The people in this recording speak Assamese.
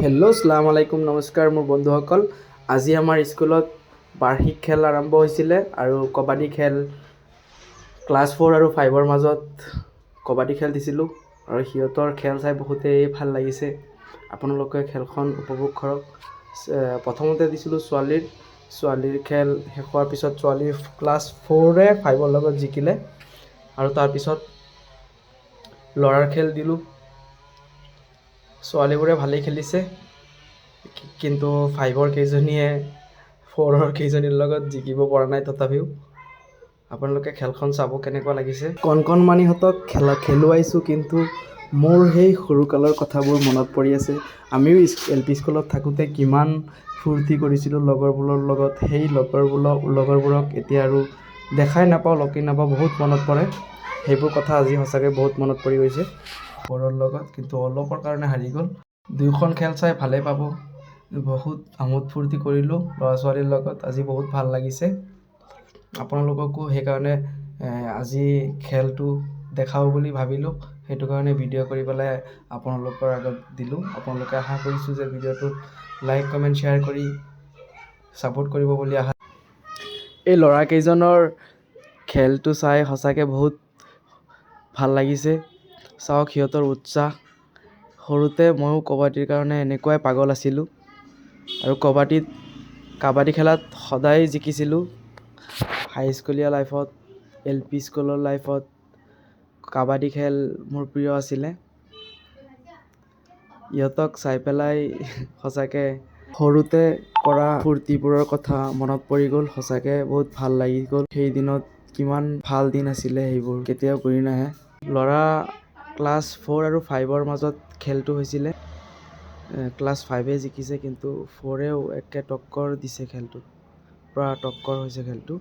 হেল্ল' সালাম আলাইকুম নমস্কাৰ মোৰ বন্ধুসকল। আজি আমাৰ স্কুলত বাৰ্ষিক খেল আৰম্ভ হৈছিলে আৰু কবাডী খেল ক্লাছ 4 আৰু 5ৰ মাজত কবাডী খেল দিছিলোঁ আৰু সিহঁতৰ খেল চাই বহুতেই ভাল লাগিছে। আপোনালোকে খেলখন উপভোগ কৰক। প্ৰথমতে দিছিলোঁ ছোৱালীৰ খেল শেষ হোৱাৰ পিছত ছোৱালীৰ ক্লাছ 4-এ 5ৰ লগত জিকিলে আৰু তাৰপিছত ল'ৰাৰ খেল দিলোঁ। ছোৱালীবোৰে ভালেই খেলিছে, কিন্তু 5ৰ কেইজনীয়ে 4ৰ কেইজনীৰ লগত জিকিব পৰা নাই। তথাপিও আপোনালোকে খেলখন চাব কেনেকুৱা লাগিছে। কণমানিহঁতক খেলুৱাইছোঁ, কিন্তু মোৰ সেই সৰুকালৰ কথাবোৰ মনত পৰি আছে। আমিও LP স্কুলত থাকোঁতে কিমান ফূৰ্তি কৰিছিলোঁ লগৰবোৰৰ লগত। সেই লগৰবোৰক এতিয়া আৰু দেখাই নাপাওঁ, লগেই নাপাওঁ। বহুত মনত পৰে সেইবোৰ কথা। আজি সঁচাকৈ বহুত মনত পৰি গৈছে। 4ৰ লগত কিন্তু অলপৰ কাৰণে হাৰি গ'ল। দুয়োখন খেল চাই ভালেই পাব। বহুত আমোদ ফূৰ্তি কৰিলোঁ ল'ৰা ছোৱালীৰ লগত। আজি বহুত ভাল লাগিছে। আপোনালোককো সেইকাৰণে আজি খেলটো দেখাওঁ বুলি ভাবিলোঁ। সেইটো কাৰণে ভিডিঅ' কৰি পেলাই আপোনালোকৰ আগত দিলোঁ। আপোনালোকে আশা কৰিছোঁ যে ভিডিঅ'টোত লাইক কমেণ্ট শ্বেয়াৰ কৰি ছাপোৰ্ট কৰিব বুলি আশা। এই ল'ৰাকেইজনৰ খেলটো চাই সঁচাকৈ বহুত ভাল লাগিছে। চাওক সিহঁতৰ উৎসাহ। সৰুতে ময়ো কবাডীৰ কাৰণে এনেকুৱাই পাগল আছিলোঁ আৰু কাবাডী খেলাত সদায় জিকিছিলোঁ। হাইস্কুলীয়া লাইফত, LP স্কুলৰ লাইফত কাবাডী খেল মোৰ প্ৰিয় আছিলে। ইহঁতক চাই পেলাই সঁচাকৈ সৰুতে কৰা ফূৰ্তিবোৰৰ কথা মনত পৰি গ'ল। সঁচাকৈ বহুত ভাল লাগি গ'ল। সেই দিনত কিমান ভাল দিন আছিলে, সেইবোৰ কেতিয়াও ঘূৰি নাহে। ল'ৰা ক্লাছ 4 আৰু 5ৰ মাজত খেলটো হৈছিলে। ক্লাছ 5এ জিকিছে, কিন্তু 4এও একে টক্কৰ দিছে খেলটোত। পূৰা টক্কৰ হৈছে খেলটো।